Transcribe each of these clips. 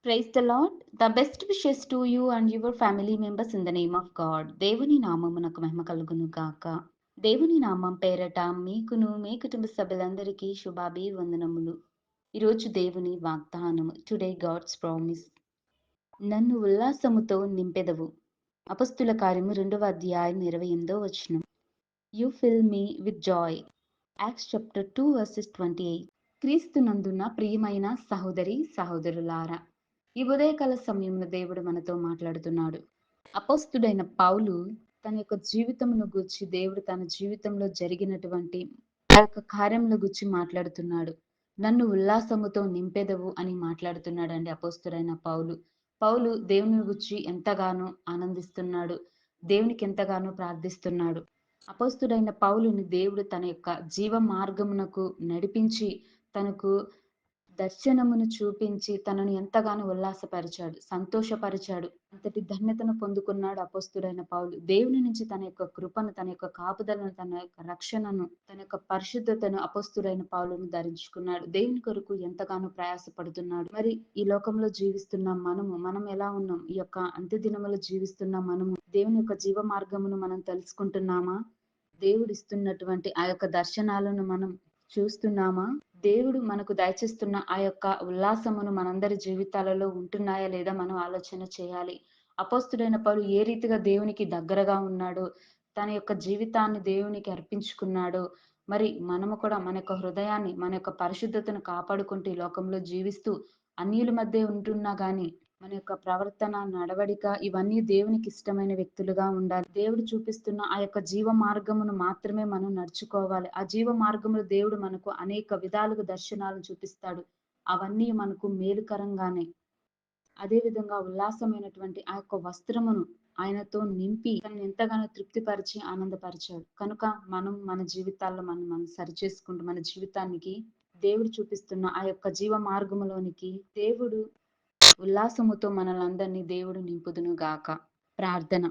Praise the Lord. The best wishes to you and your family members in the name of God. దేవుని నామమునకు మహిమ కలుగును గాక. దేవుని నామం పేరట మీకును మీ కుటుంబ సభ్యులందరికీ శుభాభివందనములు. ఈరోజు దేవుని వాగ్దానము. Today God's promise. నన్ను ఉల్లాసముతో నింపెదవు. అపస్తుల కార్యము 2వ అధ్యాయం 28వ వచనం. You fill me with joy. Acts chapter 2 verses 28. క్రీస్తునందున ప్రియమైన సహోదరి సహోదరులారా, ఈ ఉదయకాల సమయంలో దేవుడు మనతో మాట్లాడుతున్నాడు. అపోస్తుడైన పౌలు తన యొక్క జీవితమును గూర్చి, దేవుడు తన జీవితంలో జరిగినటువంటి ఆ యొక్క కార్యముల గురించి మాట్లాడుతున్నాడు. నన్ను ఉల్లాసముతో నింపెదవు అని మాట్లాడుతున్నాడండి అపోస్తుడైన పౌలు. పౌలు దేవుని గురించి ఎంతగానో ఆనందిస్తున్నాడు, దేవునికి ఎంతగానో ప్రార్థిస్తున్నాడు. అపోస్తుడైన పౌలుని దేవుడు తన యొక్క జీవ మార్గమునకు నడిపించి, తనకు దర్శనమును చూపించి తనను ఎంతగానో ఉల్లాసపరిచాడు, సంతోషపరిచాడు. అంతటి ధన్యతను పొందుకున్నాడు అపోస్తుడైన పౌలు. దేవుని నుంచి తన యొక్క కృపను, తన యొక్క కాపుదలను, తన యొక్క రక్షణను, తన యొక్క పరిశుద్ధతను అపోస్తుడైన పౌలును ధరించుకున్నాడు. దేవుని కొరకు ఎంతగానో ప్రయాసపడుతున్నాడు. మరి ఈ లోకంలో జీవిస్తున్న మనం ఎలా ఉన్నాం? ఈ యొక్క అంత్య దినములో జీవిస్తున్న మనము దేవుని యొక్క జీవ మార్గమును మనం తెలుసుకుంటున్నామా? దేవుడు ఇస్తున్నటువంటి ఆ యొక్క దర్శనాలను మనం చూస్తున్నామా? దేవుడు మనకు దయచేస్తున్న ఆ యొక్క ఉల్లాసమును మనందరి జీవితాలలో ఉంటున్నాయా లేదా మనం ఆలోచన చేయాలి. అపోస్తుడైన పౌలు ఏ రీతిగా దేవునికి దగ్గరగా ఉన్నాడో, తన యొక్క జీవితాన్ని దేవునికి అర్పించుకున్నాడో, మరి మనము కూడా మన యొక్క హృదయాన్ని, మన యొక్క పరిశుద్ధతను కాపాడుకుంటూ ఈ లోకంలో జీవిస్తూ అన్యుల మధ్య ఉంటున్నా గాని మన యొక్క ప్రవర్తన, నడవడిక ఇవన్నీ దేవునికి ఇష్టమైన వ్యక్తులుగా ఉండాలి. దేవుడు చూపిస్తున్న ఆ యొక్క జీవ మార్గమును మాత్రమే మనం నడుచుకోవాలి. ఆ జీవ మార్గంలో దేవుడు మనకు అనేక విధాలుగా దర్శనాలను చూపిస్తాడు. అవన్నీ మనకు మేలుకరంగానే. అదే విధంగా ఉల్లాసమైనటువంటి ఆ యొక్క వస్త్రమును ఆయనతో నింపి తనను ఎంతగానో తృప్తిపరిచి ఆనందపరిచాడు. కనుక మనం మన జీవితాల్లో మనం సరిచేసుకుంటూ మన జీవితానికి దేవుడు చూపిస్తున్న ఆ యొక్క జీవ మార్గములోనికి దేవుడు ఉల్లాసముతో మనలందరినీ దేవుడు నింపుదును గాక. ప్రార్థన.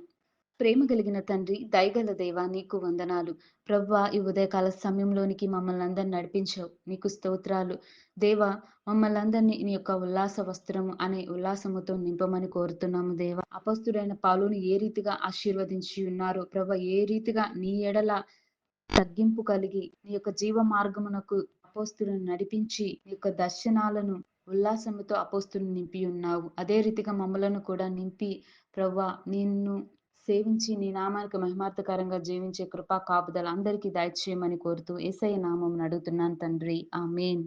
ప్రేమ కలిగిన తండ్రి, దయగల దేవా, నీకు వందనాలు. ప్రవ్వా, ఈ ఉదయకాల సమయంలోనికి మమ్మల్ని అందరిని నడిపించావు, నీకు స్తోత్రాలు. దేవా, మమ్మల్ని అందరినీ నీ యొక్క ఉల్లాస వస్త్రము అనే ఉల్లాసముతో నింపమని కోరుతున్నాము. దేవా, అపస్తుడైన పౌలును ఏ రీతిగా ఆశీర్వదించి ఉన్నారో ప్రభ, ఏ రీతిగా నీ ఎడల తగ్గింపు కలిగి నీ యొక్క జీవ మార్గమునకు అపోస్తులను నడిపించి నీ యొక్క దర్శనాలను ఉల్లాసముతో అపోస్తులను నింపి ఉన్నావు. అదే రీతిగా మమ్మలను కూడా నింపి ప్రవ్వా, నిన్ను సేవించి నీ నామానికి మహిమార్థకరంగా జీవించే కృపా కాపుదల అందరికీ దయచేయమని కోరుతూ యేసయ్య నామమున అడుగుతున్నాను తండ్రి. ఆమేన్.